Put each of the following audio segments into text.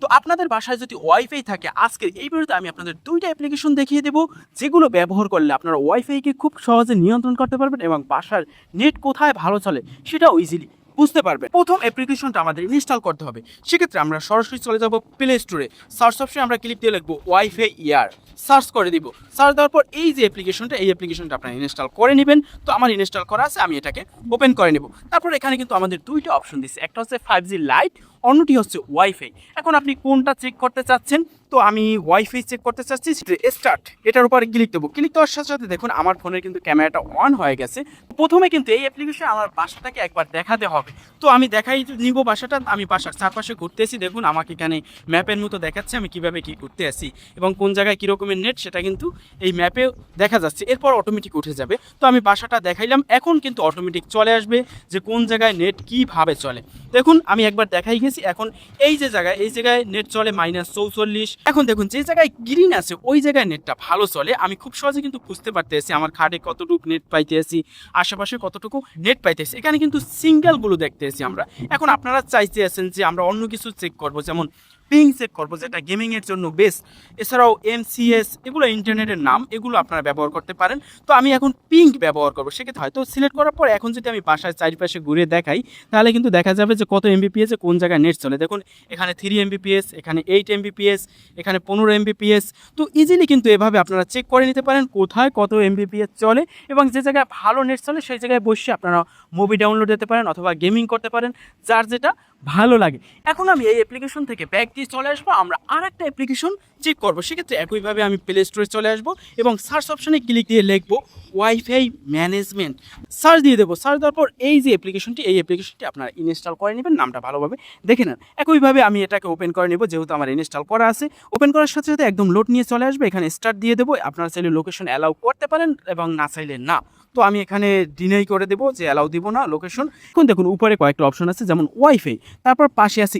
তো আপনাদের বাসায় যদি ওয়াইফাই থাকে, আজকের এই ভিডিওতে আমি আপনাদের ২টা অ্যাপ্লিকেশন দেখিয়ে দেব, যেগুলো ব্যবহার করলে আপনারা ওয়াইফাইকে খুব সহজে নিয়ন্ত্রণ করতে পারবেন এবং বাসার নেট কোথায় ভালো চলে সেটাও ইজিলি বুঝতে পারবেন। প্রথম অ্যাপ্লিকেশনটা আমাদের ইনস্টল করতে হবে। সেক্ষেত্রে আমরা সরাসরি চলে যাব প্লে স্টোরে। সার্চ অপশনে আমরা ক্লিক দিয়ে লিখবো ওয়াইফাই ইয়ার, সার্চ করে দিব। সার্চ দেওয়ার পর এই যে অ্যাপ্লিকেশনটা, এই অ্যাপ্লিকেশনটা আপনারা ইনস্টল করে নেবেন। তো আমার ইনস্টল করা আছে, আমি এটাকে ওপেন করে নেব। তারপর এখানে কিন্তু আমাদের 2টা অপশন দিচ্ছে, একটা হচ্ছে 5G লাইট, অন্যটি হচ্ছে ওয়াইফাই। এখন আপনি কোনটা চেক করতে চাচ্ছেন? তো আমি ওয়াইফাই চেক করতে চাচ্ছি। স্টার্ট এটার উপরে ক্লিক দেবো। ক্লিক দেওয়ার সাথে সাথে দেখুন আমার ফোনের কিন্তু ক্যামেরাটা অন হয়ে গেছে। প্রথমে কিন্তু এই অ্যাপ্লিকেশনে আমার বাসাটাকে একবার দেখাতে হবে। তো আমি দেখাই নিব বাসাটা। আমি বাসার চারপাশে ঘুরতে আসি, দেখুন আমাকে এখানে ম্যাপের মতো দেখাচ্ছে আমি কিভাবে কি ঘুরতে আসি এবং কোন জায়গায় কীরকমের নেট সেটা কিন্তু এই ম্যাপে দেখা যাচ্ছে। এরপর অটোমেটিক উঠে যাবে। তো আমি বাসাটা দেখাইলাম, এখন কিন্তু অটোমেটিক চলে আসবে যে কোন জায়গায় নেট কীভাবে চলে। দেখুন আমি একবার দেখাই গেছি। এখন এই জায়গায় নেট চলে -44। এখন দেখুন যে জায়গায় গ্রিন আছে ওই জায়গায় নেটটা ভালো চলে। আমি খুব সহজে কিন্তু বুঝতে পারতেছি আমার খাটে কতটুকু নেট পাইতেছি, আশেপাশে কতটুকু নেট পাইতেছি। এখানে কিন্তু সিঙ্গেলগুলো দেখতেছি আমরা। এখন আপনারা চাইতে আছেন যে আমরা অন্য কিছু চেক করব, যেমন পিং চেক করবো, যেটা গেমিংয়ের জন্য বেস্ট। এছাড়াও MCS, এগুলো ইন্টারনেটের নাম, এগুলো আপনারা ব্যবহার করতে পারেন। তো আমি এখন পিং ব্যবহার করবো। সেক্ষেত্রে হয়তো সিলেক্ট করার পর এখন যদি আমি বাসায় চারিপাশে ঘুরে দেখাই, তাহলে কিন্তু দেখা যাবে যে কত MBPS কোন জায়গায় নেট চলে। দেখুন এখানে 3 MBPS, এখানে 8 MBPS, এখানে 15 MBPS। তো ইজিলি কিন্তু এভাবে আপনারা চেক করে নিতে পারেন কোথায় কত MBPS চলে, এবং যে জায়গায় ভালো নেট চলে সেই জায়গায় বসে আপনারা মুভি ডাউনলোড দিতে পারেন অথবা গেমিং করতে পারেন, যার যেটা ভালো লাগে। এখন আমি এই অ্যাপ্লিকেশন থেকে ব্যাক দিয়ে চলে আসবো, আমরা আর একটা অ্যাপ্লিকেশন চেক করবো। সেক্ষেত্রে একইভাবে আমি প্লে স্টোরে চলে আসবো এবং সার্চ অপশানে ক্লিক দিয়ে লিখবো ওয়াইফাই ম্যানেজমেন্ট, সার্চ দিয়ে দেবো। সার্চ দেওয়ার পর এই যে অ্যাপ্লিকেশনটি, এই অ্যাপ্লিকেশনটি আপনারা ইনস্টল করে নেবেন, নামটা ভালোভাবে দেখে নেন। একইভাবে আমি এটাকে ওপেন করে নেব, যেহেতু আমার ইনস্টল করা আছে। ওপেন করার সাথে সাথে একদম লোড নিয়ে চলে আসবে। এখানে স্টার্ট দিয়ে দেবো। আপনারা চাইলে লোকেশন অ্যালাউ করতে পারেন এবং না চাইলে না। তো আমি এখানে ডিনাই করে দেবো যে অ্যালাউ দিব না লোকেশন। এখন দেখুন উপরে কয়েকটা অপশন আছে, যেমন ওয়াইফাই, তারপর পাশে আছে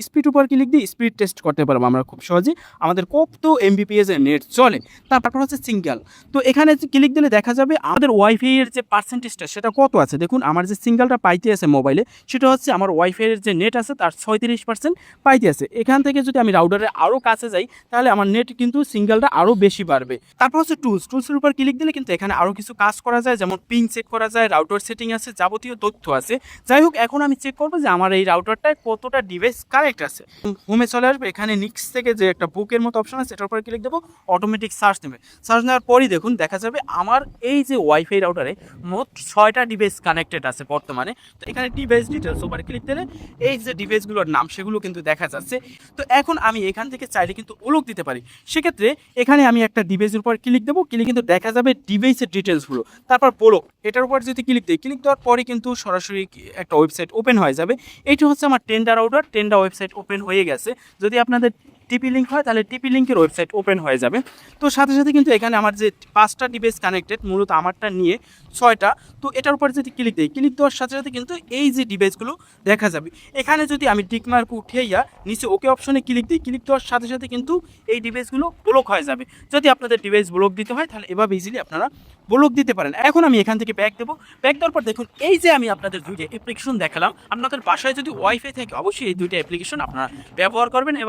স্পিড উপর ক্লিক দিয়ে স্পিড টেস্ট করতে পারবো আমরা খুব সহজে, আমাদের কত MBPS এর নেট চলে। তারপর হচ্ছে সিঙ্গেল। তো এখানে ক্লিক দিলে দেখা যাবে আমাদের ওয়াইফাই এর যে পার্সেন্টেজটা সেটা কত আছে। দেখুন আমার যে সিঙ্গেলটা পাইতে আছে মোবাইলে, সেটা হচ্ছে আমার ওয়াইফাই এর যে নেট আছে তার 36% পাইতে আছে। এখান থেকে যদি আমি রাউটারে আরও কাছে যাই, তাহলে আমার নেট কিন্তু সিঙ্গেলটা আরও বেশি বাড়বে। তারপর হচ্ছে টুলসের উপর ক্লিক দিলে কিন্তু এখানে আরও কিছু কাজ করা যায়, যেমন পিং চেক করা যায়, রাউটার সেটিং আছে, যাবতীয় তথ্য আছে। যাই হোক, এখন আমি চেক করবো যে আমার এই রাউটারটায় কতটা ডিভাইস কানেক্ট আছে। হোমে চলে আসবে। এখানে নিক্স থেকে যে একটা বুকের মতো অপশন আছে, এটার উপর ক্লিক দেবো, অটোমেটিক সার্চ নেবে। সার্চ নেওয়ার পরই দেখুন দেখা যাবে আমার এই যে ওয়াইফাই রাউটারে মোট 6টা ডিভাইস কানেক্টেড আছে বর্তমানে। তো এখানে ডিভাইস ডিটেলস উপরে ক্লিক দিলে এই যে ডিভাইসগুলোর নাম সেগুলো কিন্তু দেখা যাচ্ছে। তো এখন আমি এখান থেকে চাইলে কিন্তু উল্লেখ দিতে পারি। সেক্ষেত্রে এখানে আমি একটা ডিভাইসের উপর ক্লিক দেবো, ক্লিক কিন্তু দেখা যাবে ডিভাইসের ডিটেলসগুলো। তারপর বলো এটার উপর যদি ক্লিক দিই, ক্লিক দেওয়ার পরে কিন্তু সরাসরি একটা ওয়েবসাইট ওপেন হয়ে যাবে। এইটা হচ্ছে আমার tender router, tender website open হয়ে গেছে। যদি আপনাদের টিপি লিঙ্ক হয় তাহলে টিপি লিঙ্কের ওয়েবসাইট ওপেন হয়ে যাবে। তো সাথে সাথে কিন্তু এখানে আমার যে 5টা ডিভাইস কানেক্টেড, মূলত আমারটা নিয়ে 6টা। তো এটার উপর যদি ক্লিক দিই, ক্লিক দেওয়ার সাথে সাথে কিন্তু এই যে ডিভাইসগুলো দেখা যাবে। এখানে যদি আমি টিকমার্ক উঠিয়ে নিচে ওকে অপশনে ক্লিক দিই, ক্লিক দেওয়ার সাথে সাথে কিন্তু এই ডিভাইসগুলো ব্লক হয়ে যাবে। যদি আপনাদের ডিভাইস ব্লক দিতে হয় তাহলে এভাবে ইজিলি আপনারা ব্লক দিতে পারেন। এখন আমি এখান থেকে ব্যাক দেবো। ব্যাক দেওয়ার পর দেখুন এই যে আমি আপনাদের 2টা অ্যাপ্লিকেশন দেখালাম, আপনাদের বাসায় যদি ওয়াইফাই থাকে অবশ্যই এই 2টা অ্যাপ্লিকেশন আপনারা ব্যবহার করবেন এবং